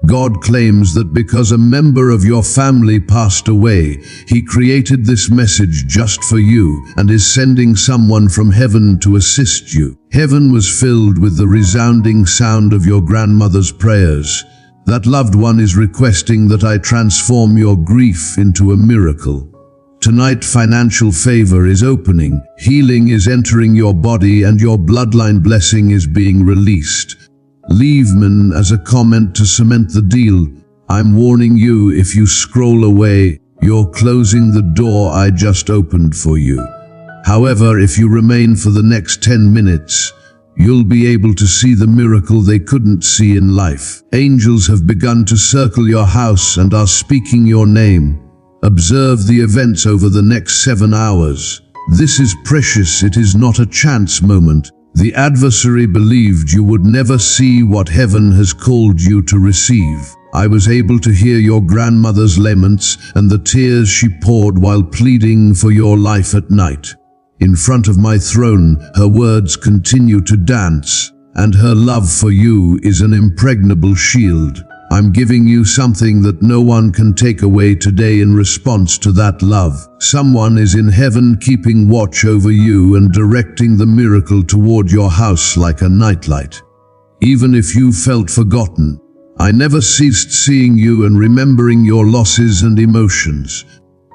God claims that because a member of your family passed away, He created this message just for you and is sending someone from heaven to assist you. Heaven was filled with the resounding sound of your grandmother's prayers. That loved one is requesting that I transform your grief into a miracle. Tonight, financial favor is opening, healing is entering your body, and your bloodline blessing is being released. Leaveman as a comment to cement the deal. I'm warning you, if you scroll away, you're closing the door I just opened for you. However, if you remain for the next 10 minutes, you'll be able to see the miracle they couldn't see in life. Angels have begun to circle your house and are speaking your name. Observe the events over the next 7 hours. This is precious, it is not a chance moment. The adversary believed you would never see what heaven has called you to receive. I was able to hear your grandmother's laments and the tears she poured while pleading for your life at night. In front of my throne, her words continue to dance, and her love for you is an impregnable shield. I'm giving you something that no one can take away today in response to that love. Someone is in heaven keeping watch over you and directing the miracle toward your house like a nightlight. Even if you felt forgotten, I never ceased seeing you and remembering your losses and emotions.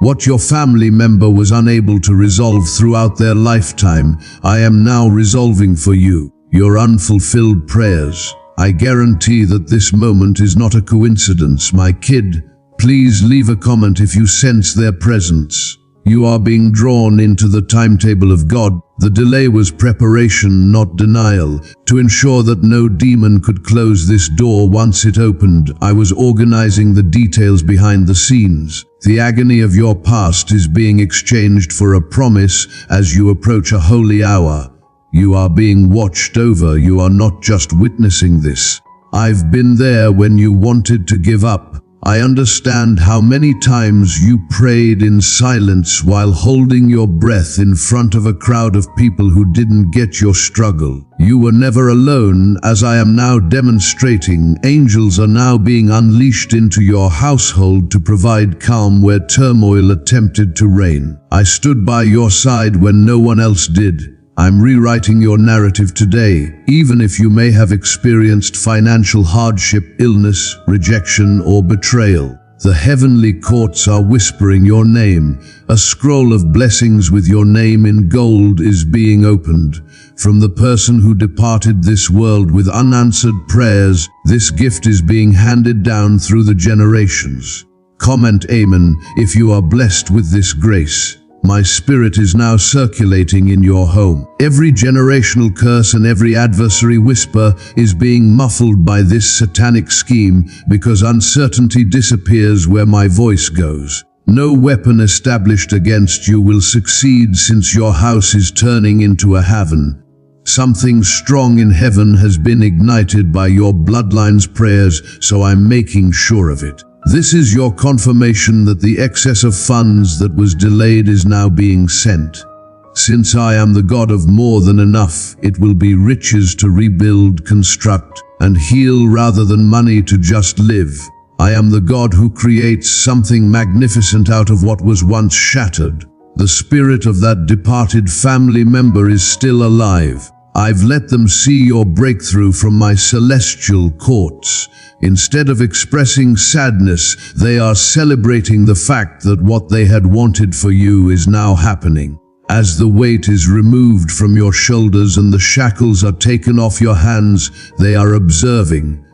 What your family member was unable to resolve throughout their lifetime, I am now resolving for you. Your unfulfilled prayers. I guarantee that this moment is not a coincidence, my kid. Please leave a comment if you sense their presence. You are being drawn into the timetable of God. The delay was preparation, not denial. To ensure that no demon could close this door once it opened, I was organizing the details behind the scenes. The agony of your past is being exchanged for a promise as you approach a holy hour. You are being watched over. You are not just witnessing this. I've been there when you wanted to give up. I understand how many times you prayed in silence while holding your breath in front of a crowd of people who didn't get your struggle. You were never alone, as I am now demonstrating. Angels are now being unleashed into your household to provide calm where turmoil attempted to reign. I stood by your side when no one else did. I'm rewriting your narrative today, even if you may have experienced financial hardship, illness, rejection, or betrayal. The heavenly courts are whispering your name. A scroll of blessings with your name in gold is being opened. From the person who departed this world with unanswered prayers, this gift is being handed down through the generations. Comment Amen if you are blessed with this grace. My spirit is now circulating in your home. Every generational curse and every adversary whisper is being muffled by this satanic scheme, because uncertainty disappears where my voice goes. No weapon established against you will succeed, since your house is turning into a haven. Something strong in heaven has been ignited by your bloodline's prayers, so I'm making sure of it. This is your confirmation that the excess of funds that was delayed is now being sent. Since I am the God of more than enough, it will be riches to rebuild, construct, and heal rather than money to just live. I am the God who creates something magnificent out of what was once shattered. The spirit of that departed family member is still alive. I've let them see your breakthrough from my celestial courts. Instead of expressing sadness, they are celebrating the fact that what they had wanted for you is now happening. As the weight is removed from your shoulders and the shackles are taken off your hands, they are observing.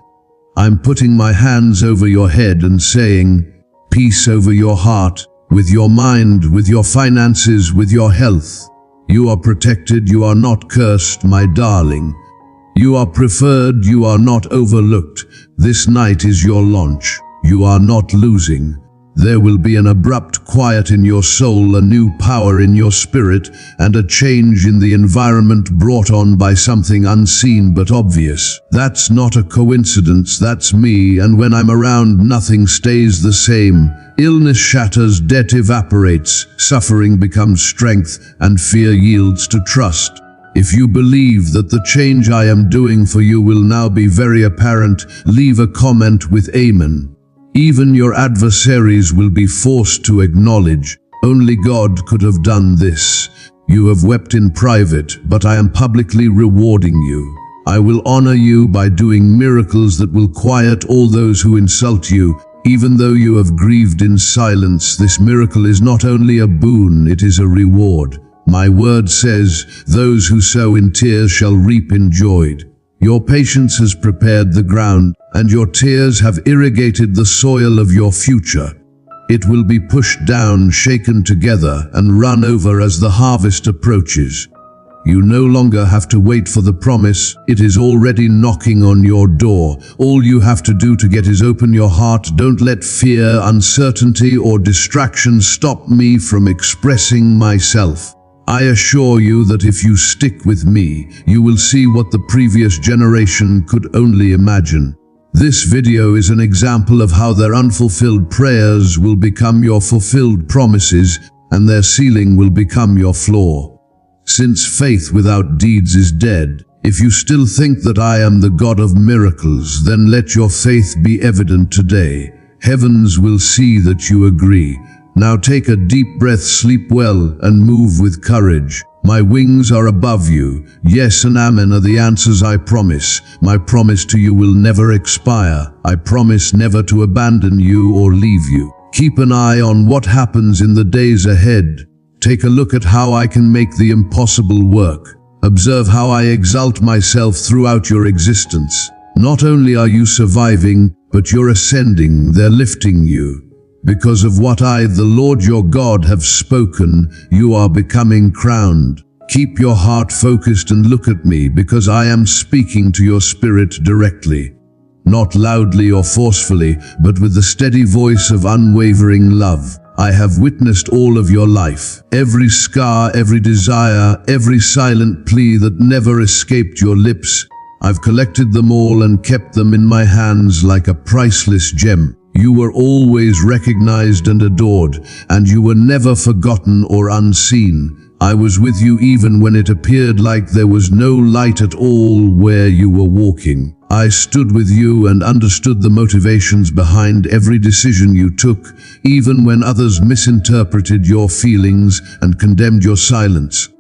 I'm putting my hands over your head and saying, peace over your heart, with your mind, with your finances, with your health. You are protected, you are not cursed, my darling. You are preferred, you are not overlooked. This night is your launch. You are not losing. There will be an abrupt quiet in your soul, a new power in your spirit, and a change in the environment brought on by something unseen but obvious. That's not a coincidence, that's me, and when I'm around, nothing stays the same. Illness shatters, debt evaporates, suffering becomes strength, and fear yields to trust. If you believe that the change I am doing for you will now be very apparent, leave a comment with Amen. Even your adversaries will be forced to acknowledge, only God could have done this. You have wept in private, but I am publicly rewarding you. I will honor you by doing miracles that will quiet all those who insult you. Even though you have grieved in silence, this miracle is not only a boon, it is a reward. My word says, those who sow in tears shall reap in joy. Your patience has prepared the ground, and your tears have irrigated the soil of your future. It will be pushed down, shaken together, and run over as the harvest approaches. You no longer have to wait for the promise. It is already knocking on your door. All you have to do to get is open your heart. Don't let fear, uncertainty, or distraction stop me from expressing myself. I assure you that if you stick with me, you will see what the previous generation could only imagine. This video is an example of how their unfulfilled prayers will become your fulfilled promises, and their ceiling will become your floor. Since faith without deeds is dead, if you still think that I am the God of miracles, then let your faith be evident today. Heavens will see that you agree. Now take a deep breath, sleep well, and move with courage. My wings are above you. Yes and amen are the answers I promise. My promise to you will never expire. I promise never to abandon you or leave you. Keep an eye on what happens in the days ahead. Take a look at how I can make the impossible work. Observe how I exalt myself throughout your existence. Not only are you surviving, but you're ascending. They're lifting you. Because of what I, the Lord your God, have spoken, you are becoming crowned. Keep your heart focused and look at me, because I am speaking to your spirit directly. Not loudly or forcefully, but with the steady voice of unwavering love. I have witnessed all of your life. Every scar, every desire, every silent plea that never escaped your lips. I've collected them all and kept them in my hands like a priceless gem. You were always recognized and adored, and you were never forgotten or unseen. I was with you even when it appeared like there was no light at all where you were walking. I stood with you and understood the motivations behind every decision you took, even when others misinterpreted your feelings and condemned your silence.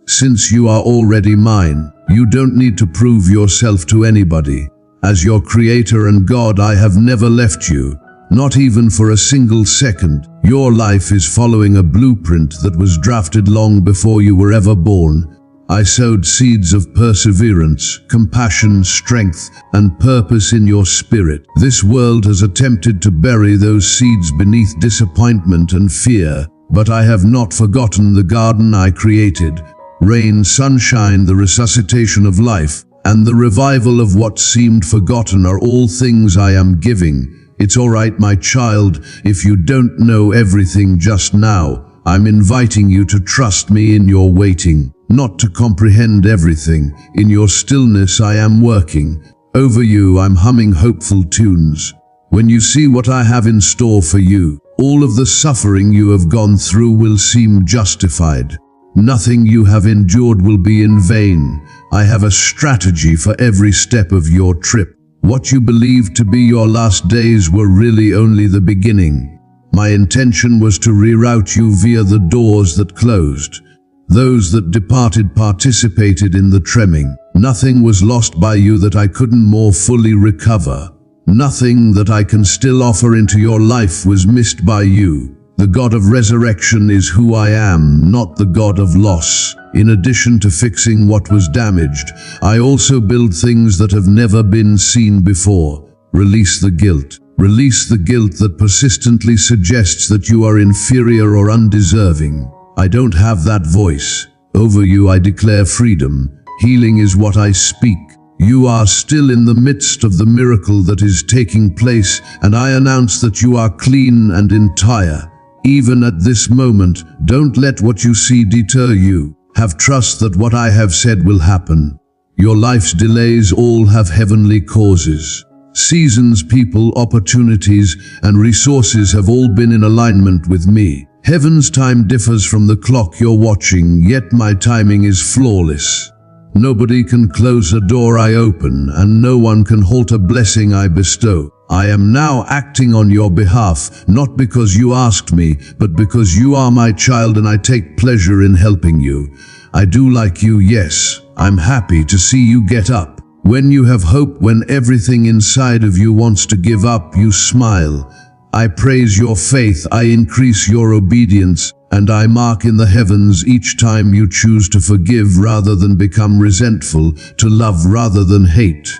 Since you are already mine, you don't need to prove yourself to anybody. As your Creator and God, I have never left you, not even for a single second. Your life is following a blueprint that was drafted long before you were ever born. I sowed seeds of perseverance, compassion, strength, and purpose in your spirit. This world has attempted to bury those seeds beneath disappointment and fear, but I have not forgotten the garden I created. Rain, sunshine, the resuscitation of life, and the revival of what seemed forgotten are all things I am giving. It's all right, my child, if you don't know everything just now. I'm inviting you to trust me in your waiting, not to comprehend everything. In your stillness I am working. Over you I'm humming hopeful tunes. When you see what I have in store for you, all of the suffering you have gone through will seem justified. Nothing you have endured will be in vain. I have a strategy for every step of your trip. What you believed to be your last days were really only the beginning. My intention was to reroute you via the doors that closed. Those that departed participated in the tremming. Nothing was lost by you that I couldn't more fully recover. Nothing that I can still offer into your life was missed by you. The God of resurrection is who I am, not the God of loss. In addition to fixing what was damaged, I also build things that have never been seen before. Release the guilt. Release the guilt that persistently suggests that you are inferior or undeserving. I don't have that voice. Over you I declare freedom. Healing is what I speak. You are still in the midst of the miracle that is taking place, and I announce that you are clean and entire. Even at this moment, don't let what you see deter you. Have trust that what I have said will happen. Your life's delays all have heavenly causes. Seasons, people, opportunities, and resources have all been in alignment with me. Heaven's time differs from the clock you're watching, yet my timing is flawless. Nobody can close a door I open, and no one can halt a blessing I bestow. I am now acting on your behalf, not because you asked me, but because you are my child and I take pleasure in helping you. I do like you, yes. I'm happy to see you get up. When you have hope, when everything inside of you wants to give up, you smile. I praise your faith, I increase your obedience, and I mark in the heavens each time you choose to forgive rather than become resentful, to love rather than hate.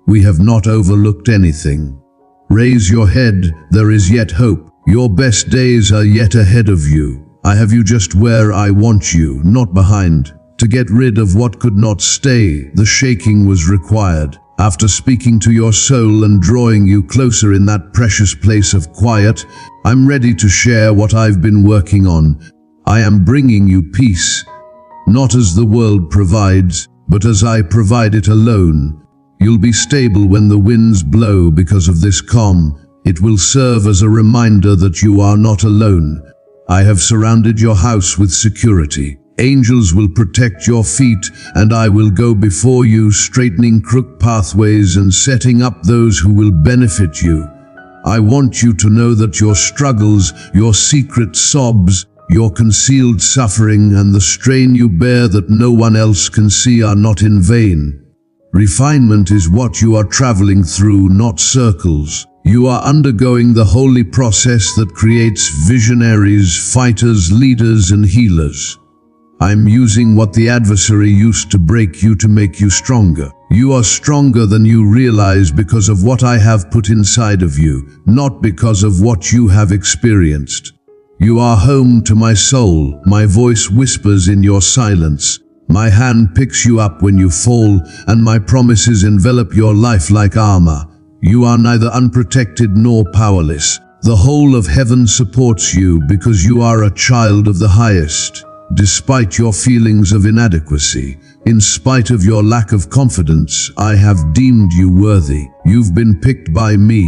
We have not overlooked anything. Raise your head, there is yet hope. Your best days are yet ahead of you. I have you just where I want you, not behind. To get rid of what could not stay, the shaking was required. After speaking to your soul and drawing you closer in that precious place of quiet, I'm ready to share what I've been working on. I am bringing you peace, not as the world provides, but as I provide it alone. You'll be stable when the winds blow because of this calm. It will serve as a reminder that you are not alone. I have surrounded your house with security. Angels will protect your feet, and I will go before you, straightening crooked pathways and setting up those who will benefit you. I want you to know that your struggles, your secret sobs, your concealed suffering, and the strain you bear that no one else can see are not in vain. Refinement is what you are traveling through, not circles. You are undergoing the holy process that creates visionaries, fighters, leaders, and healers. I'm using what the adversary used to break you to make you stronger. You are stronger than you realize because of what I have put inside of you, not because of what you have experienced. You are home to my soul. My voice whispers in your silence. My hand picks you up when you fall, and my promises envelop your life like armor. You are neither unprotected nor powerless. The whole of heaven supports you because you are a child of the highest. Despite your feelings of inadequacy, in spite of your lack of confidence, I have deemed you worthy. You've been picked by me.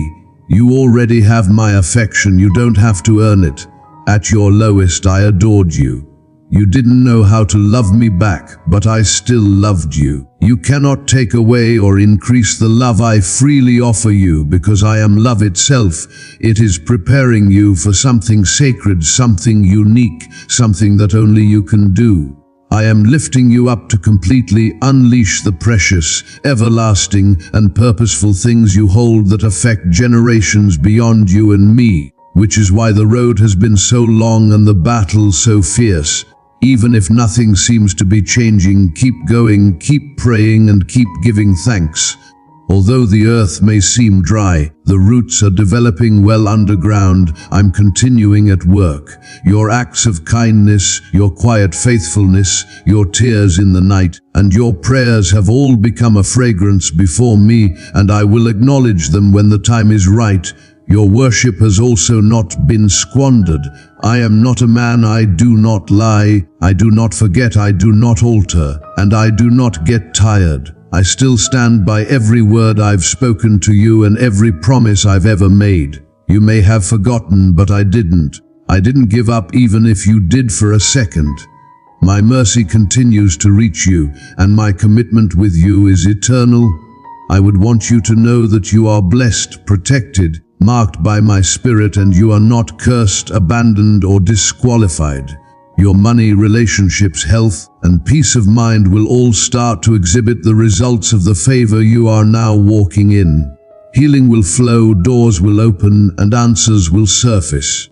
You already have my affection. You don't have to earn it. At your lowest, I adored you. You didn't know how to love me back, but I still loved you. You cannot take away or increase the love I freely offer you because I am love itself. It is preparing you for something sacred, something unique, something that only you can do. I am lifting you up to completely unleash the precious, everlasting, and purposeful things you hold that affect generations beyond you and me, which is why the road has been so long and the battle so fierce. Even if nothing seems to be changing, keep going, keep praying, and keep giving thanks. Although the earth may seem dry, the roots are developing well underground. I'm continuing at work. Your acts of kindness, your quiet faithfulness, your tears in the night, and your prayers have all become a fragrance before me, and I will acknowledge them when the time is right. Your worship has also not been squandered. I am not a man, I do not lie. I do not forget, I do not alter, and I do not get tired. I still stand by every word I've spoken to you and every promise I've ever made. You may have forgotten, but I didn't. I didn't give up even if you did for a second. My mercy continues to reach you, and my commitment with you is eternal. I would want you to know that you are blessed, protected, marked by my spirit, and you are not cursed, abandoned, or disqualified. Your money, relationships, health, and peace of mind will all start to exhibit the results of the favor you are now walking in. Healing will flow, doors will open, and answers will surface.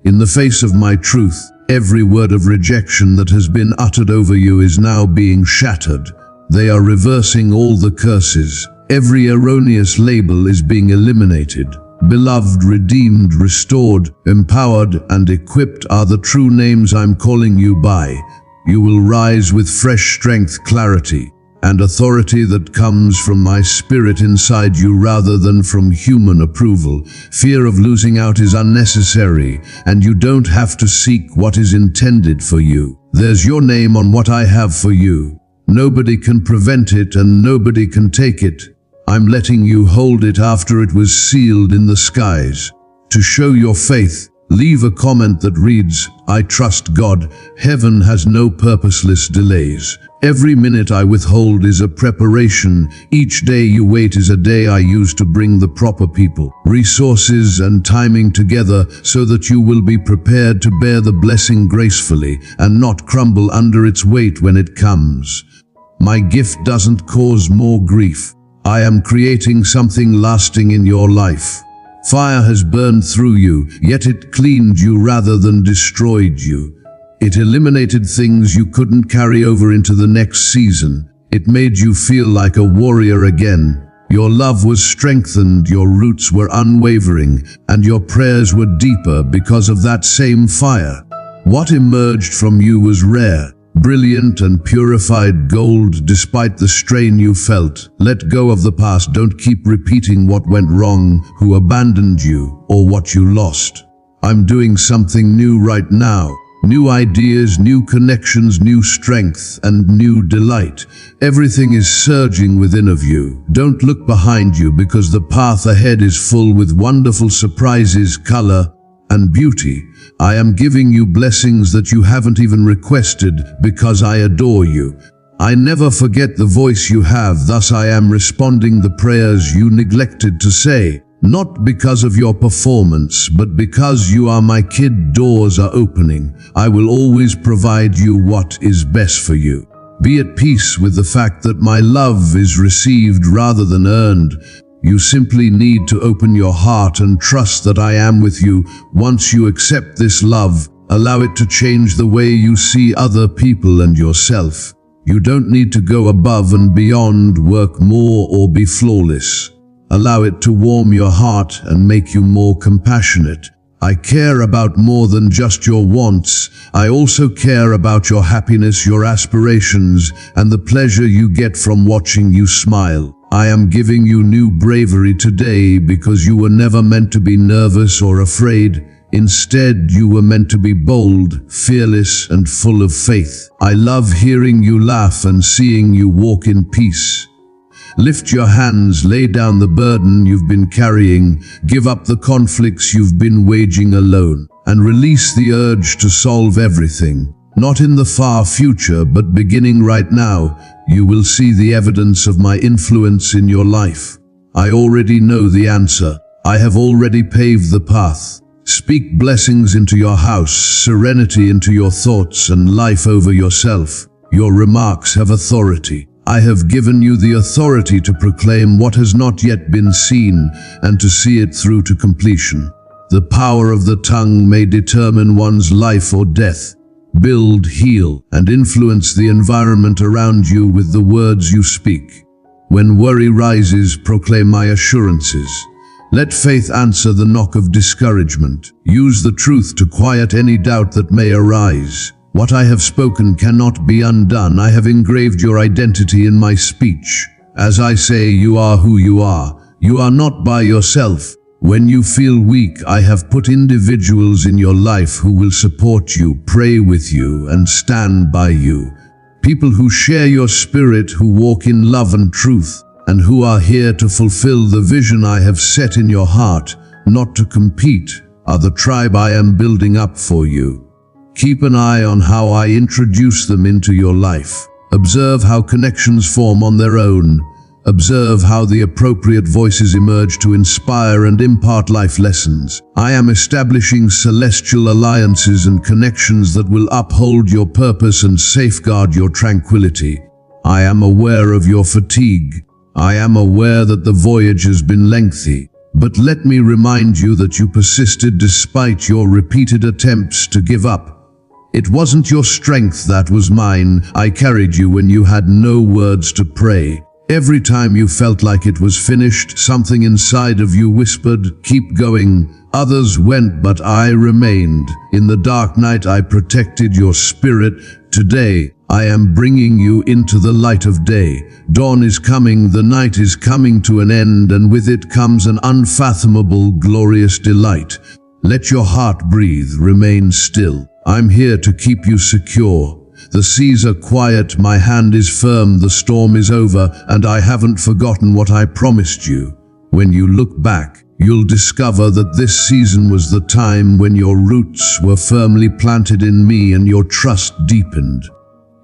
In the face of my truth, every word of rejection that has been uttered over you is now being shattered. They are reversing all the curses. Every erroneous label is being eliminated. Beloved, redeemed, restored, empowered, and equipped are the true names I'm calling you by. You will rise with fresh strength, clarity, and authority that comes from my spirit inside you rather than from human approval. Fear of losing out is unnecessary, and you don't have to seek what is intended for you. There's your name on what I have for you. Nobody can prevent it and nobody can take it. I'm letting you hold it after it was sealed in the skies. To show your faith, leave a comment that reads, I trust God. Heaven has no purposeless delays. Every minute I withhold is a preparation. Each day you wait is a day I use to bring the proper people, resources, and timing together so that you will be prepared to bear the blessing gracefully and not crumble under its weight when it comes. My gift doesn't cause more grief. I am creating something lasting in your life. Fire has burned through you, yet it cleaned you rather than destroyed you. It eliminated things you couldn't carry over into the next season. It made you feel like a warrior again. Your love was strengthened, your roots were unwavering, and your prayers were deeper because of that same fire. What emerged from you was rare, brilliant and purified gold despite the strain you felt. Let go of the past. Don't keep repeating what went wrong, who abandoned you, or what you lost. I'm doing something new right now. New ideas, new connections, new strength, and new delight. Everything is surging within of you. Don't look behind you because the path ahead is full with wonderful surprises, color, and beauty. I am giving you blessings that you haven't even requested because I adore you. I never forget the voice you have, thus I am responding the prayers you neglected to say. Not because of your performance, but because you are my kid. Doors are opening. I will always provide you what is best for you. Be at peace with the fact that my love is received rather than earned. You simply need to open your heart and trust that I am with you. Once you accept this love, allow it to change the way you see other people and yourself. You don't need to go above and beyond, work more, or be flawless. Allow it to warm your heart and make you more compassionate. I care about more than just your wants. I also care about your happiness, your aspirations, and the pleasure you get from watching you smile. I am giving you new bravery today because you were never meant to be nervous or afraid. Instead, you were meant to be bold, fearless, and full of faith. I love hearing you laugh and seeing you walk in peace. Lift your hands, lay down the burden you've been carrying, give up the conflicts you've been waging alone, and release the urge to solve everything. Not in the far future, but beginning right now, you will see the evidence of my influence in your life. I already know the answer. I have already paved the path. Speak blessings into your house, serenity into your thoughts, and life over yourself. Your remarks have authority. I have given you the authority to proclaim what has not yet been seen and to see it through to completion. The power of the tongue may determine one's life or death. Build, heal, and influence the environment around you with the words you speak. When worry rises, proclaim my assurances. Let faith answer the knock of discouragement. Use the truth to quiet any doubt that may arise. What I have spoken cannot be undone. I have engraved your identity in my speech. As I say, you are who you are. You are not by yourself. When you feel weak, I have put individuals in your life who will support you, pray with you, and stand by you. People who share your spirit, who walk in love and truth, and who are here to fulfill the vision I have set in your heart, not to compete, are the tribe I am building up for you. Keep an eye on how I introduce them into your life. Observe how connections form on their own. Observe how the appropriate voices emerge to inspire and impart life lessons. I am establishing celestial alliances and connections that will uphold your purpose and safeguard your tranquility. I am aware of your fatigue. I am aware that the voyage has been lengthy. But let me remind you that you persisted despite your repeated attempts to give up. It wasn't your strength that was mine. I carried you when you had no words to pray. Every time you felt like it was finished, something inside of you whispered, keep going. Others went, but I remained. In the dark night, I protected your spirit. Today, I am bringing you into the light of day. Dawn is coming, the night is coming to an end, and with it comes an unfathomable, glorious delight. Let your heart breathe, remain still. I'm here to keep you secure. The seas are quiet, my hand is firm, the storm is over, and I haven't forgotten what I promised you. When you look back, you'll discover that this season was the time when your roots were firmly planted in me and your trust deepened.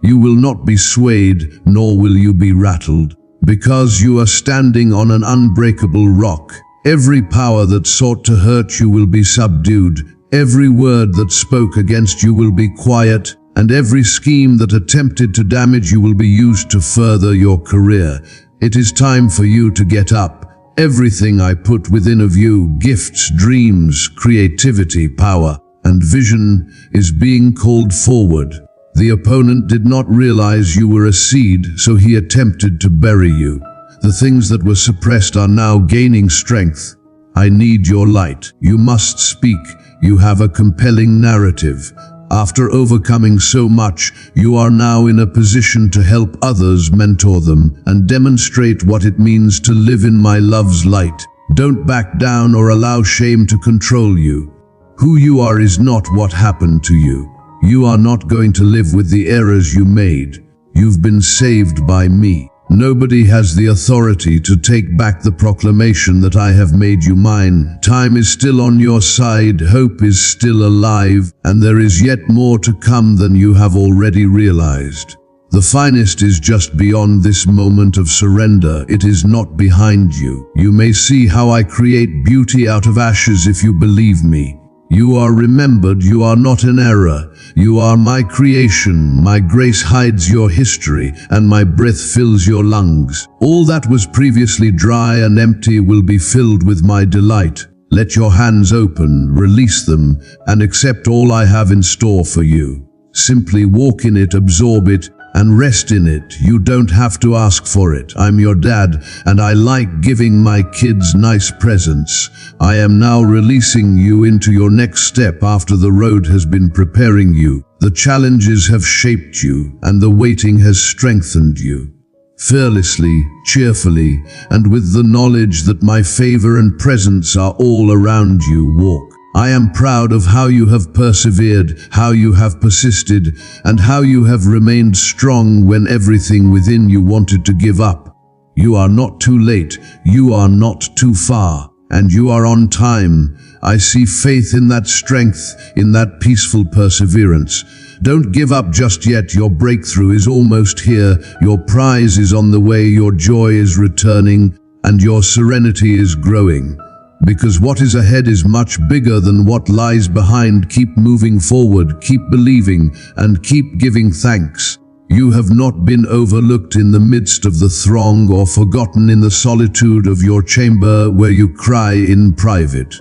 You will not be swayed, nor will you be rattled, because you are standing on an unbreakable rock. Every power that sought to hurt you will be subdued. Every word that spoke against you will be quiet, and every scheme that attempted to damage you will be used to further your career. It is time for you to get up. Everything I put within of you, gifts, dreams, creativity, power, and vision, is being called forward. The opponent did not realize you were a seed, so he attempted to bury you. The things that were suppressed are now gaining strength. I need your light. You must speak. You have a compelling narrative. After overcoming so much, you are now in a position to help others, mentor them, and demonstrate what it means to live in my love's light. Don't back down or allow shame to control you. Who you are is not what happened to you. You are not going to live with the errors you made. You've been saved by me. Nobody has the authority to take back the proclamation that I have made you mine. Time is still on your side, hope is still alive, and there is yet more to come than you have already realized. The finest is just beyond this moment of surrender. It is not behind you. You may see how I create beauty out of ashes if you believe me. You are remembered, you are not an error. You are my creation, my grace hides your history, and my breath fills your lungs. All that was previously dry and empty will be filled with my delight. Let your hands open, release them, and accept all I have in store for you. Simply walk in it, absorb it, and rest in it. You don't have to ask for it. I'm your dad, and I like giving my kids nice presents. I am now releasing you into your next step after the road has been preparing you. The challenges have shaped you, and the waiting has strengthened you. Fearlessly, cheerfully, and with the knowledge that my favor and presence are all around you, walk. I am proud of how you have persevered, how you have persisted, and how you have remained strong when everything within you wanted to give up. You are not too late, you are not too far, and you are on time. I see faith in that strength, in that peaceful perseverance. Don't give up just yet. Your breakthrough is almost here, your prize is on the way, your joy is returning, and your serenity is growing. Because what is ahead is much bigger than what lies behind. Keep moving forward, keep believing, and keep giving thanks. You have not been overlooked in the midst of the throng or forgotten in the solitude of your chamber where you cry in private.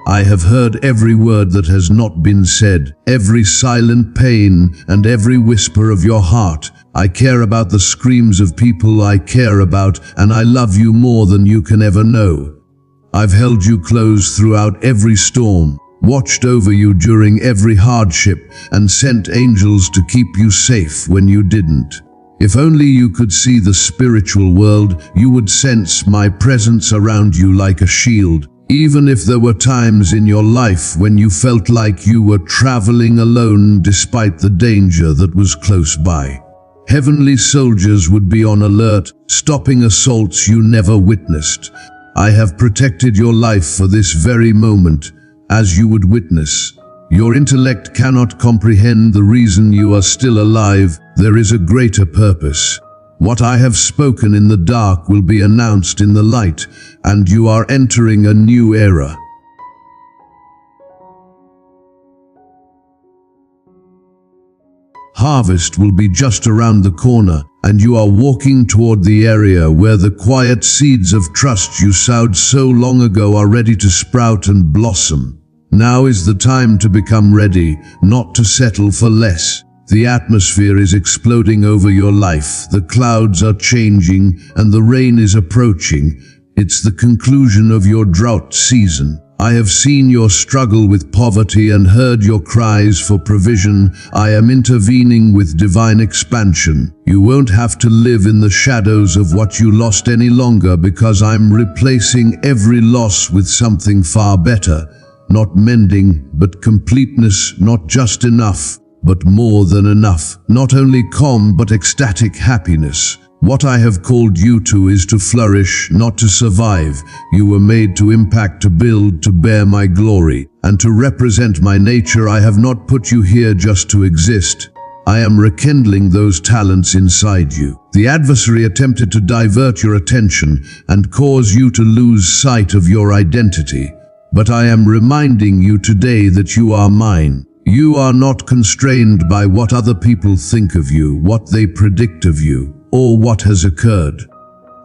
I have heard every word that has not been said, every silent pain and every whisper of your heart. I care about the screams of people I care about, and I love you more than you can ever know. I've held you close throughout every storm, watched over you during every hardship, and sent angels to keep you safe when you didn't. If only you could see the spiritual world, you would sense my presence around you like a shield. Even if there were times in your life when you felt like you were traveling alone despite the danger that was close by. Heavenly soldiers would be on alert, stopping assaults you never witnessed. I have protected your life for this very moment, as you would witness. Your intellect cannot comprehend the reason you are still alive. There is a greater purpose. What I have spoken in the dark will be announced in the light, and you are entering a new era. Harvest will be just around the corner, and you are walking toward the area where the quiet seeds of trust you sowed so long ago are ready to sprout and blossom. Now is the time to become ready, not to settle for less. The atmosphere is exploding over your life, the clouds are changing, and the rain is approaching. It's the conclusion of your drought season. I have seen your struggle with poverty and heard your cries for provision. I am intervening with divine expansion. You won't have to live in the shadows of what you lost any longer, because I'm replacing every loss with something far better. Not mending, but completeness, not just enough, but more than enough. Not only calm, but ecstatic happiness. What I have called you to is to flourish, not to survive. You were made to impact, to build, to bear my glory, and to represent my nature. I have not put you here just to exist. I am rekindling those talents inside you. The adversary attempted to divert your attention and cause you to lose sight of your identity. But I am reminding you today that you are mine. You are not constrained by what other people think of you, what they predict of you, or what has occurred.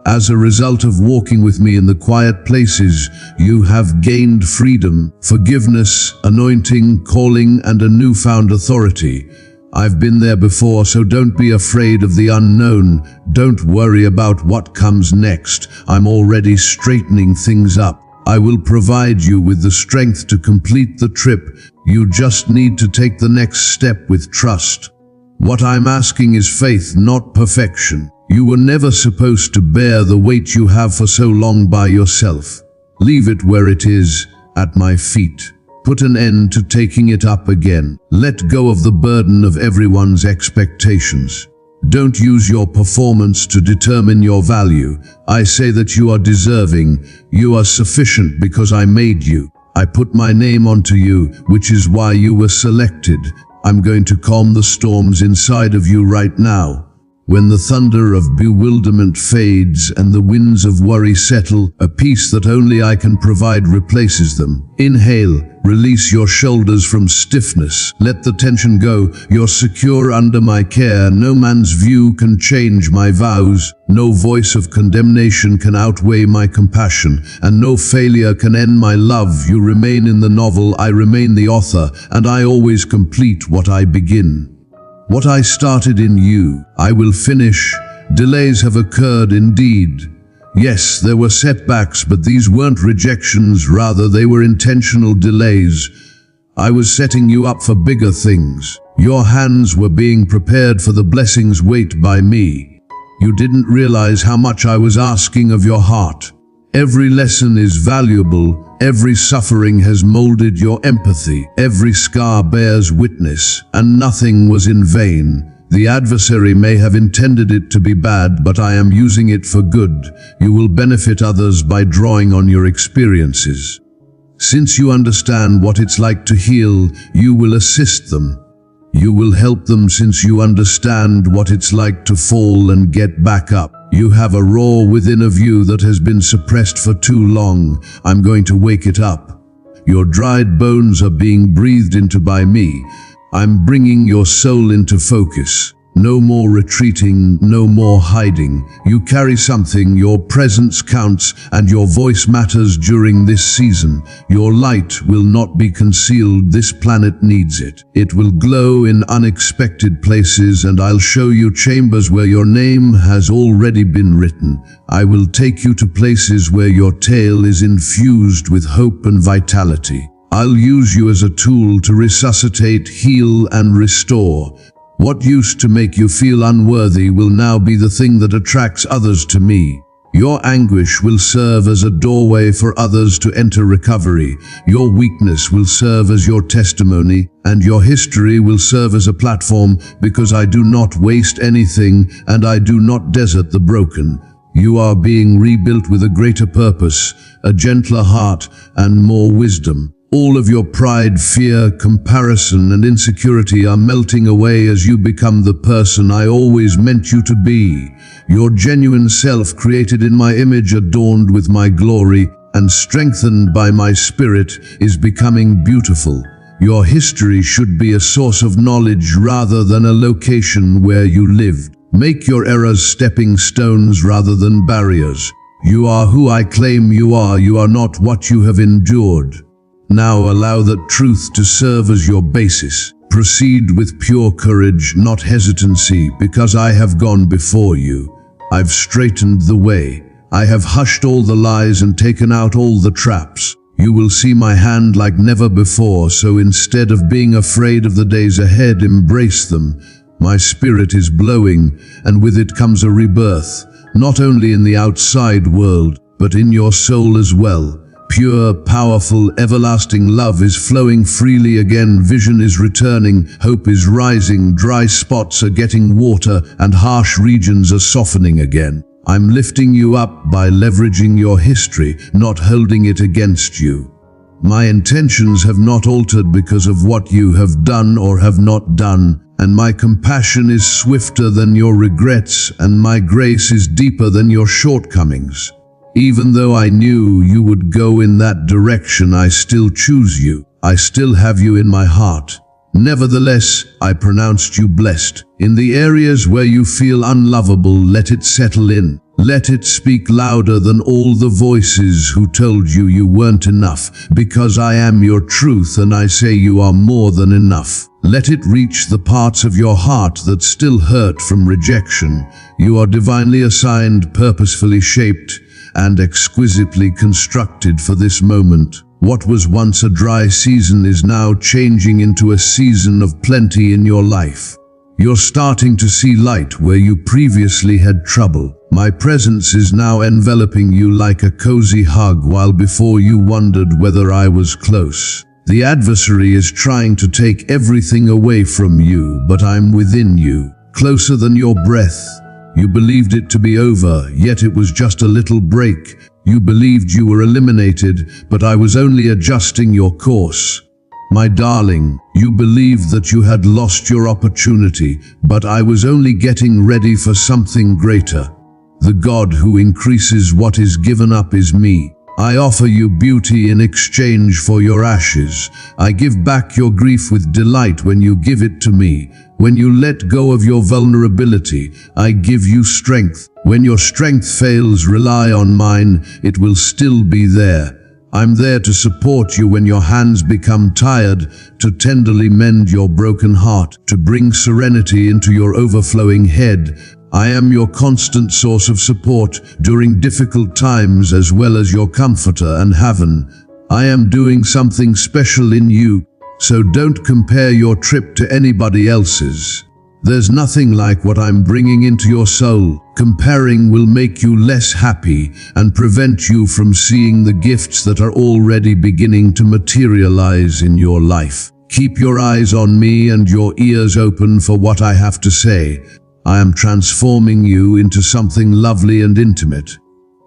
As a result of walking with me in the quiet places, you have gained freedom, forgiveness, anointing, calling, and a newfound authority. I've been there before, so don't be afraid of the unknown. Don't worry about what comes next. I'm already straightening things up. I will provide you with the strength to complete the trip. You just need to take the next step with trust. What I'm asking is faith, not perfection. You were never supposed to bear the weight you have for so long by yourself. Leave it where it is, at my feet. Put an end to taking it up again. Let go of the burden of everyone's expectations. Don't use your performance to determine your value. I say that you are deserving. You are sufficient because I made you. I put my name onto you, which is why you were selected. I'm going to calm the storms inside of you right now. When the thunder of bewilderment fades and the winds of worry settle, a peace that only I can provide replaces them. Inhale, release your shoulders from stiffness. Let the tension go. You're secure under my care. No man's view can change my vows. No voice of condemnation can outweigh my compassion, and no failure can end my love. You remain in the novel, I remain the author, and I always complete what I begin. What I started in you, I will finish. Delays have occurred indeed. Yes, there were setbacks, but these weren't rejections, rather they were intentional delays. I was setting you up for bigger things. Your hands were being prepared for the blessings wait by me. You didn't realize how much I was asking of your heart. Every lesson is valuable. Every suffering has molded your empathy. Every scar bears witness, and nothing was in vain. The adversary may have intended it to be bad, but I am using it for good. You will benefit others by drawing on your experiences. Since you understand what it's like to heal, you will assist them. You will help them since you understand what it's like to fall and get back up. You have a roar within of you that has been suppressed for too long. I'm going to wake it up. Your dried bones are being breathed into by me. I'm bringing your soul into focus. No more retreating, no more hiding. You carry something, your presence counts, and your voice matters during this season. Your light will not be concealed, this planet needs it. It will glow in unexpected places, and I'll show you chambers where your name has already been written. I will take you to places where your tale is infused with hope and vitality. I'll use you as a tool to resuscitate, heal, and restore. What used to make you feel unworthy will now be the thing that attracts others to me. Your anguish will serve as a doorway for others to enter recovery. Your weakness will serve as your testimony, and your history will serve as a platform, because I do not waste anything and I do not desert the broken. You are being rebuilt with a greater purpose, a gentler heart, and more wisdom. All of your pride, fear, comparison, and insecurity are melting away as you become the person I always meant you to be. Your genuine self, created in my image, adorned with my glory, and strengthened by my spirit, is becoming beautiful. Your history should be a source of knowledge rather than a location where you lived. Make your errors stepping stones rather than barriers. You are who I claim you are. You are not what you have endured. Now allow that truth to serve as your basis. Proceed with pure courage, not hesitancy, because I have gone before you. I've straightened the way. I have hushed all the lies and taken out all the traps. You will see my hand like never before, so instead of being afraid of the days ahead, embrace them. My spirit is blowing, and with it comes a rebirth, not only in the outside world, but in your soul as well. Pure, powerful, everlasting love is flowing freely again. Vision is returning, hope is rising, dry spots are getting water, and harsh regions are softening again. I'm lifting you up by leveraging your history, not holding it against you. My intentions have not altered because of what you have done or have not done. and my compassion is swifter than your regrets, and my grace is deeper than your shortcomings. Even though I knew you would go in that direction, I still choose you. I still have you in my heart. Nevertheless, I pronounced you blessed. In the areas where you feel unlovable, let it settle in. Let it speak louder than all the voices who told you you weren't enough, because I am your truth and I say you are more than enough. Let it reach the parts of your heart that still hurt from rejection. You are divinely assigned, purposefully shaped, and exquisitely constructed for this moment. What was once a dry season is now changing into a season of plenty in your life. You're starting to see light where you previously had trouble. My presence is now enveloping you like a cozy hug, while before you wondered whether I was close. The adversary is trying to take everything away from you, but I'm within you, closer than your breath. You believed it to be over, yet it was just a little break. You believed you were eliminated, but I was only adjusting your course. My darling, you believed that you had lost your opportunity, but I was only getting ready for something greater. The God who increases what is given up is me. I offer you beauty in exchange for your ashes. I give back your grief with delight when you give it to me. When you let go of your vulnerability, I give you strength. When your strength fails, rely on mine. It will still be there. I'm there to support you when your hands become tired, to tenderly mend your broken heart, to bring serenity into your overflowing head. I am your constant source of support during difficult times, as well as your comforter and haven. I am doing something special in you, so don't compare your trip to anybody else's. There's nothing like what I'm bringing into your soul. Comparing will make you less happy and prevent you from seeing the gifts that are already beginning to materialize in your life. Keep your eyes on me and your ears open for what I have to say. I am transforming you into something lovely and intimate.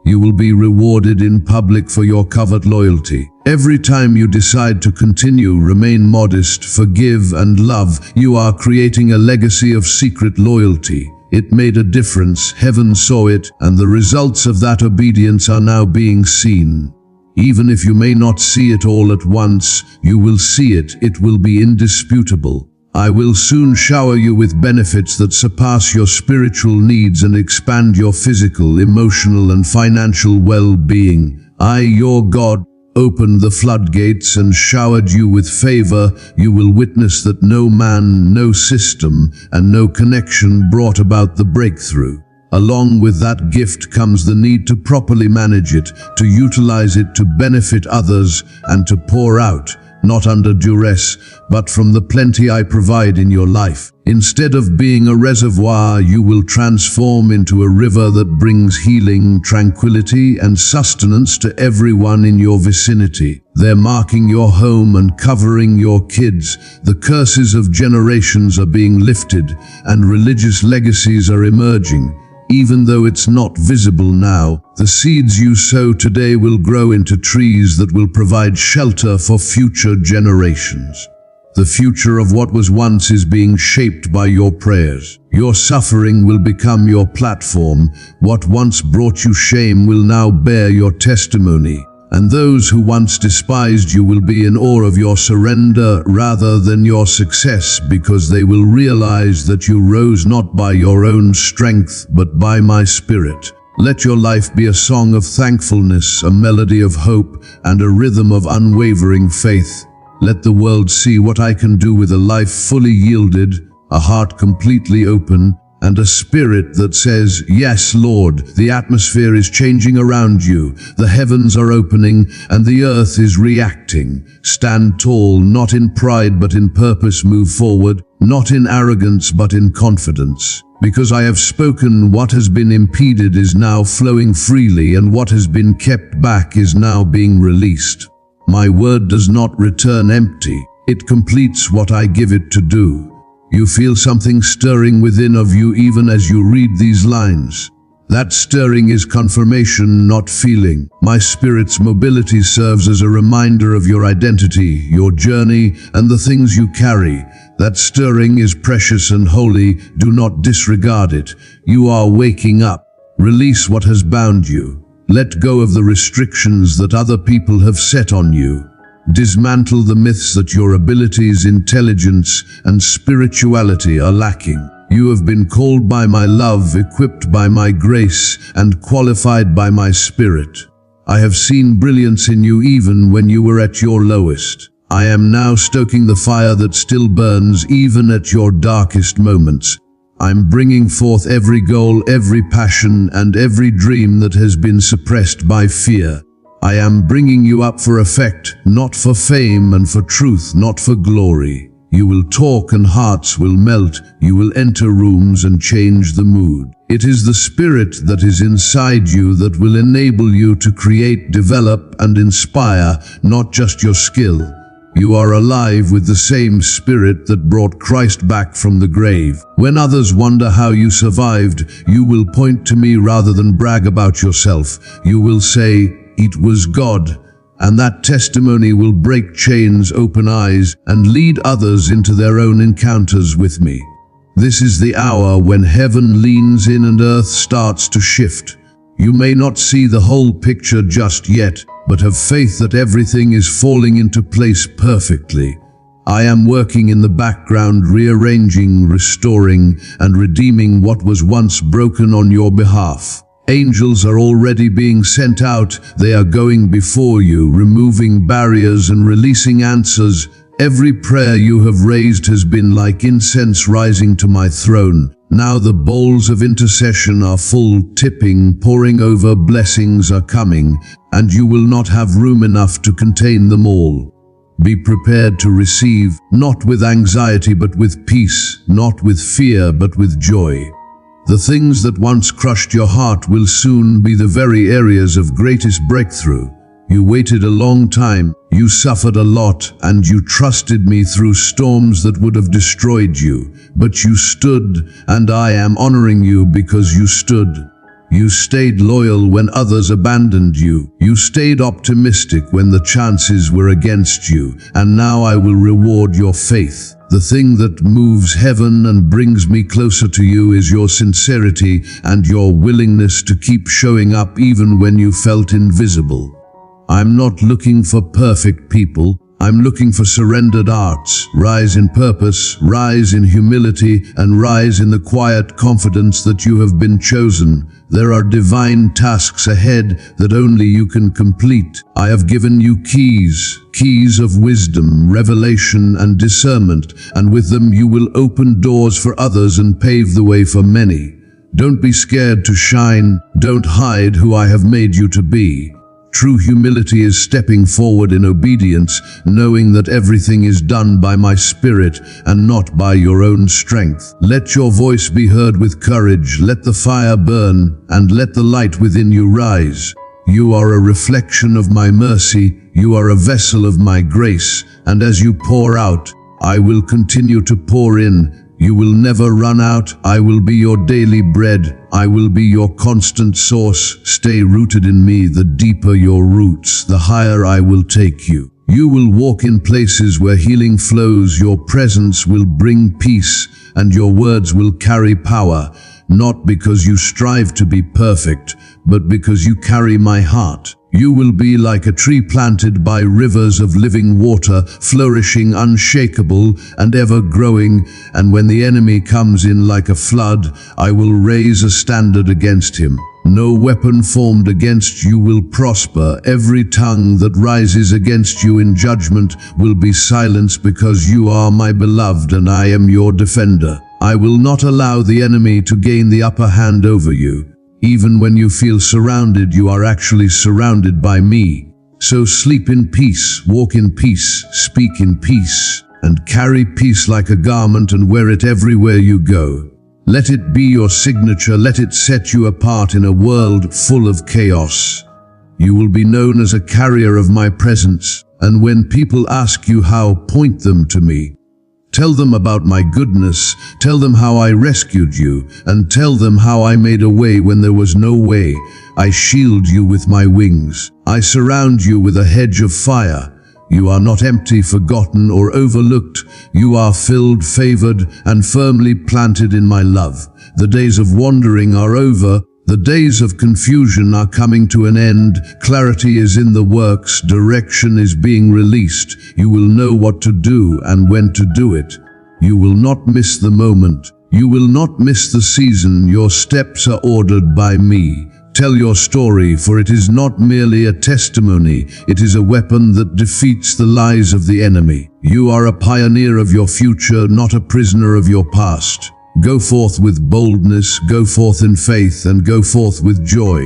You will be rewarded in public for your covert loyalty. Every time you decide to continue, remain modest, forgive, and love, you are creating a legacy of secret loyalty. It made a difference, heaven saw it, and the results of that obedience are now being seen. Even if you may not see it all at once, you will see it. It will be indisputable. I will soon shower you with benefits that surpass your spiritual needs and expand your physical, emotional, and financial well-being. I, your God, opened the floodgates and showered you with favor. You will witness that no man, no system, and no connection brought about the breakthrough. Along with that gift comes the need to properly manage it, to utilize it to benefit others, and to pour out, not under duress, but from the plenty I provide in your life. Instead of being a reservoir, you will transform into a river that brings healing, tranquility, and sustenance to everyone in your vicinity. They're marking your home and covering your kids. The curses of generations are being lifted, and religious legacies are emerging. Even though it's not visible now, the seeds you sow today will grow into trees that will provide shelter for future generations. The future of what was once is being shaped by your prayers. Your suffering will become your platform. What once brought you shame will now bear your testimony. And those who once despised you will be in awe of your surrender rather than your success, because they will realize that you rose not by your own strength, but by my Spirit. Let your life be a song of thankfulness, a melody of hope, and a rhythm of unwavering faith. Let the world see what I can do with a life fully yielded, a heart completely open, and a spirit that says, "Yes, Lord." The atmosphere is changing around you. The heavens are opening, and the earth is reacting. Stand tall, not in pride but in purpose. Move forward, not in arrogance but in confidence. Because I have spoken, what has been impeded is now flowing freely, and what has been kept back is now being released. My word does not return empty. It completes what I give it to do. You feel something stirring within of you even as you read these lines. That stirring is confirmation, not feeling. My Spirit's mobility serves as a reminder of your identity, your journey, and the things you carry. That stirring is precious and holy. Do not disregard it. You are waking up. Release what has bound you. Let go of the restrictions that other people have set on you. Dismantle the myths that your abilities, intelligence, and spirituality are lacking. You have been called by my love, equipped by my grace, and qualified by my spirit. I have seen brilliance in you even when you were at your lowest. I am now stoking the fire that still burns even at your darkest moments. I'm bringing forth every goal, every passion, and every dream that has been suppressed by fear. I am bringing you up for effect, not for fame, and for truth, not for glory. You will talk and hearts will melt. You will enter rooms and change the mood. It is the spirit that is inside you that will enable you to create, develop, and inspire, not just your skill. You are alive with the same spirit that brought Christ back from the grave. When others wonder how you survived, you will point to me rather than brag about yourself. You will say, "It was God." And that testimony will break chains, open eyes, and lead others into their own encounters with me. This is the hour when heaven leans in and earth starts to shift. You may not see the whole picture just yet, but have faith that everything is falling into place perfectly. I am working in the background, rearranging, restoring, and redeeming what was once broken on your behalf. Angels are already being sent out. They are going before you, removing barriers and releasing answers. Every prayer you have raised has been like incense rising to my throne. Now the bowls of intercession are full, tipping, pouring over. Blessings are coming, and you will not have room enough to contain them all. Be prepared to receive, not with anxiety but with peace, not with fear but with joy. The things that once crushed your heart will soon be the very areas of greatest breakthrough. You waited a long time, you suffered a lot, and you trusted me through storms that would have destroyed you. But you stood, and I am honoring you because you stood. You stayed loyal when others abandoned you. You stayed optimistic when the chances were against you. And now I will reward your faith. The thing that moves heaven and brings me closer to you is your sincerity and your willingness to keep showing up even when you felt invisible. I'm not looking for perfect people. I'm looking for surrendered hearts. Rise in purpose, rise in humility, and rise in the quiet confidence that you have been chosen. There are divine tasks ahead that only you can complete. I have given you keys of wisdom, revelation, and discernment, and with them you will open doors for others and pave the way for many. Don't be scared to shine. Don't hide who I have made you to be. True humility is stepping forward in obedience, knowing that everything is done by my Spirit and not by your own strength. Let your voice be heard with courage, let the fire burn, and let the light within you rise. You are a reflection of my mercy, you are a vessel of my grace, and as you pour out, I will continue to pour in. You will never run out. I will be your daily bread. I will be your constant source. Stay rooted in me. The deeper your roots, the higher I will take you. You will walk in places where healing flows. Your presence will bring peace, and your words will carry power, not because you strive to be perfect, but because you carry my heart. You will be like a tree planted by rivers of living water, flourishing, unshakable, and ever growing. And when the enemy comes in like a flood, I will raise a standard against him. No weapon formed against you will prosper. Every tongue that rises against you in judgment will be silenced, because you are my beloved and I am your defender. I will not allow the enemy to gain the upper hand over you. Even when you feel surrounded, you are actually surrounded by me. So sleep in peace, walk in peace, speak in peace, and carry peace like a garment and wear it everywhere you go. Let it be your signature. Let it set you apart in a world full of chaos. You will be known as a carrier of my presence, and when people ask you how, point them to me. Tell them about my goodness, tell them how I rescued you, and tell them how I made a way when there was no way. I shield you with my wings. I surround you with a hedge of fire. You are not empty, forgotten, or overlooked. You are filled, favored, and firmly planted in my love. The days of wandering are over. The days of confusion are coming to an end. Clarity is in the works. Direction is being released. You will know what to do and when to do it. You will not miss the moment. You will not miss the season. Your steps are ordered by me. Tell your story, for it is not merely a testimony. It is a weapon that defeats the lies of the enemy. You are a pioneer of your future, not a prisoner of your past. Go forth with boldness, go forth in faith, and go forth with joy.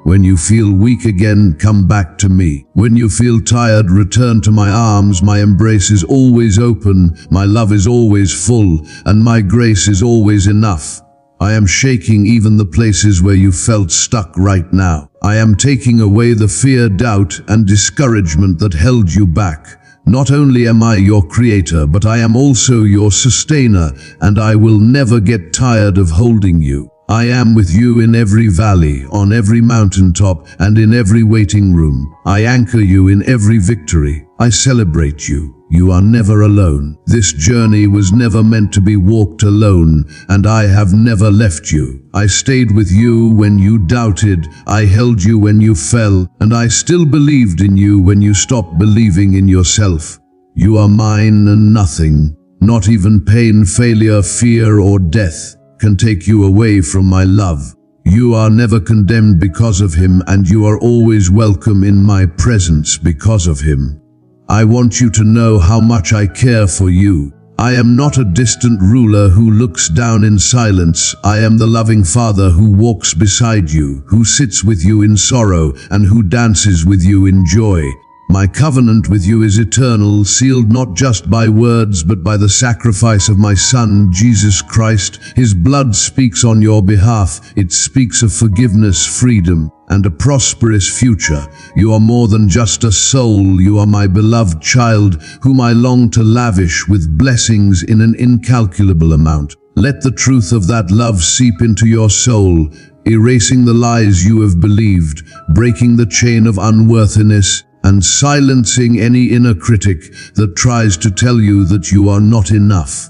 When you feel weak again, come back to me. When you feel tired, return to my arms. My embrace is always open, my love is always full, and my grace is always enough. I am shaking even the places where you felt stuck right now. I am taking away the fear, doubt, and discouragement that held you back. Not only am I your creator, but I am also your sustainer, and I will never get tired of holding you. I am with you in every valley, on every mountaintop, and in every waiting room. I anchor you in every victory. I celebrate you. You are never alone. This journey was never meant to be walked alone, and I have never left you. I stayed with you when you doubted, I held you when you fell, and I still believed in you when you stopped believing in yourself. You are mine, and nothing, not even pain, failure, fear, or death, can take you away from my love. You are never condemned because of him, and you are always welcome in my presence because of him. I want you to know how much I care for you. I am not a distant ruler who looks down in silence. I am the loving Father who walks beside you, who sits with you in sorrow, and who dances with you in joy. My covenant with you is eternal, sealed not just by words, but by the sacrifice of my Son, Jesus Christ. His blood speaks on your behalf. It speaks of forgiveness, freedom, and a prosperous future. You are more than just a soul. You are my beloved child, whom I long to lavish with blessings in an incalculable amount. Let the truth of that love seep into your soul, erasing the lies you have believed, breaking the chain of unworthiness, and silencing any inner critic that tries to tell you that you are not enough.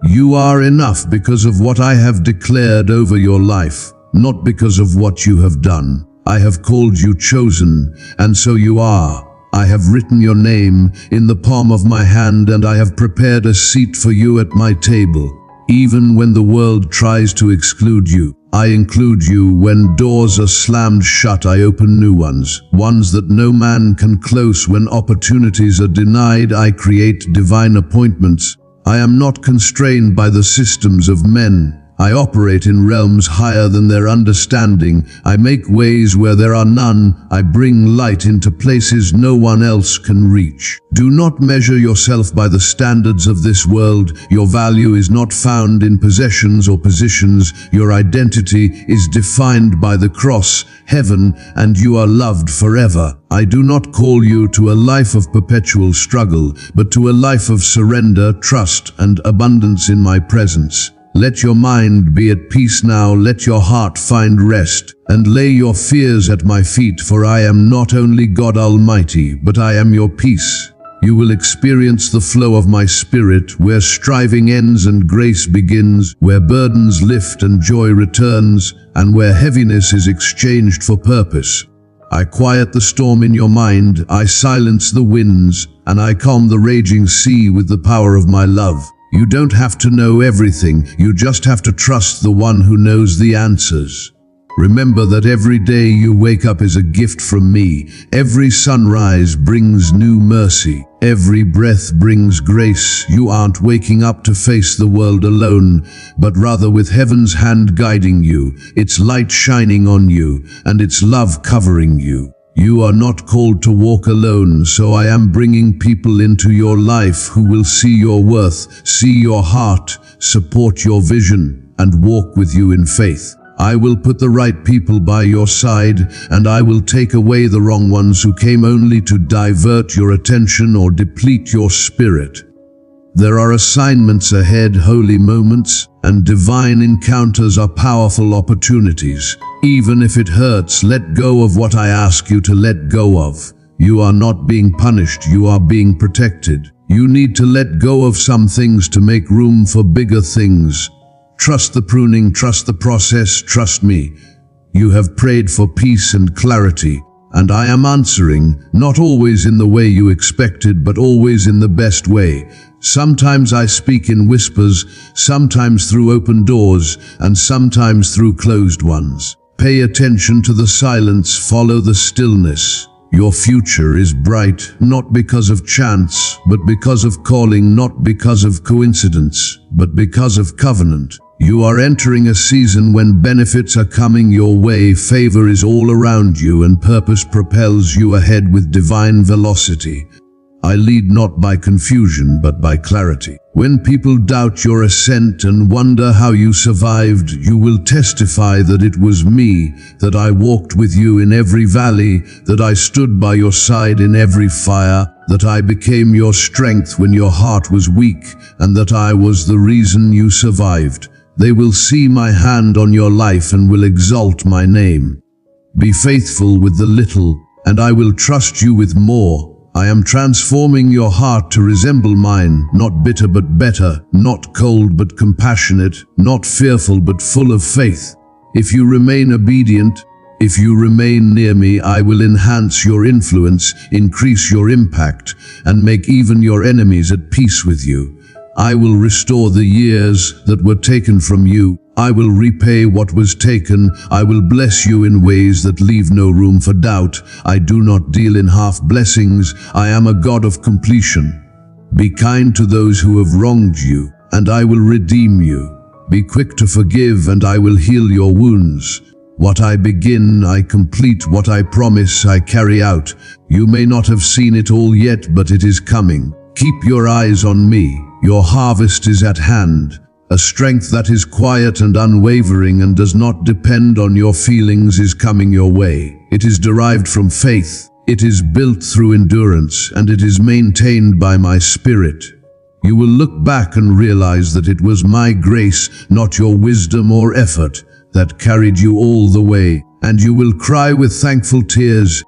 You are enough because of what I have declared over your life, not because of what you have done. I have called you chosen, and so you are. I have written your name in the palm of my hand, and I have prepared a seat for you at my table. Even when the world tries to exclude you, I include you. When doors are slammed shut, I open new ones, ones that no man can close. When opportunities are denied, I create divine appointments. I am not constrained by the systems of men. I operate in realms higher than their understanding. I make ways where there are none. I bring light into places no one else can reach. Do not measure yourself by the standards of this world. Your value is not found in possessions or positions. Your identity is defined by the cross, heaven, and you are loved forever. I do not call you to a life of perpetual struggle, but to a life of surrender, trust, and abundance in my presence. Let your mind be at peace now, let your heart find rest, and lay your fears at my feet, for I am not only God Almighty, but I am your peace. You will experience the flow of my spirit, where striving ends and grace begins, where burdens lift and joy returns, and where heaviness is exchanged for purpose. I quiet the storm in your mind, I silence the winds, and I calm the raging sea with the power of my love. You don't have to know everything, you just have to trust the one who knows the answers. Remember that every day you wake up is a gift from me. Every sunrise brings new mercy. Every breath brings grace. You aren't waking up to face the world alone, but rather with heaven's hand guiding you, its light shining on you, and its love covering you. You are not called to walk alone, so I am bringing people into your life who will see your worth, see your heart, support your vision, and walk with you in faith. I will put the right people by your side, and I will take away the wrong ones who came only to divert your attention or deplete your spirit. There are assignments ahead, holy moments, and divine encounters are powerful opportunities. Even if it hurts, let go of what I ask you to let go of. You are not being punished, you are being protected. You need to let go of some things to make room for bigger things. Trust the pruning, trust the process, trust me. You have prayed for peace and clarity, and I am answering, not always in the way you expected, but always in the best way. Sometimes I speak in whispers, sometimes through open doors, and sometimes through closed ones. Pay attention to the silence, follow the stillness. Your future is bright, not because of chance, but because of calling, not because of coincidence, but because of covenant. You are entering a season when benefits are coming your way, favor is all around you, and purpose propels you ahead with divine velocity. I lead not by confusion, but by clarity. When people doubt your ascent and wonder how you survived, you will testify that it was me, that I walked with you in every valley, that I stood by your side in every fire, that I became your strength when your heart was weak, and that I was the reason you survived. They will see my hand on your life and will exalt my name. Be faithful with the little, and I will trust you with more. I am transforming your heart to resemble mine, not bitter but better, not cold but compassionate, not fearful but full of faith. If you remain obedient, if you remain near me, I will enhance your influence, increase your impact, and make even your enemies at peace with you. I will restore the years that were taken from you. I will repay what was taken. I will bless you in ways that leave no room for doubt. I do not deal in half blessings. I am a God of completion. Be kind to those who have wronged you, and I will redeem you. Be quick to forgive, and I will heal your wounds. What I begin, I complete. What I promise, I carry out. You may not have seen it all yet, but it is coming. Keep your eyes on me. Your harvest is at hand. A strength that is quiet and unwavering and does not depend on your feelings is coming your way. It is derived from faith. It is built through endurance, and it is maintained by my Spirit. You will look back and realize that it was my grace, not your wisdom or effort, that carried you all the way, and you will cry with thankful tears,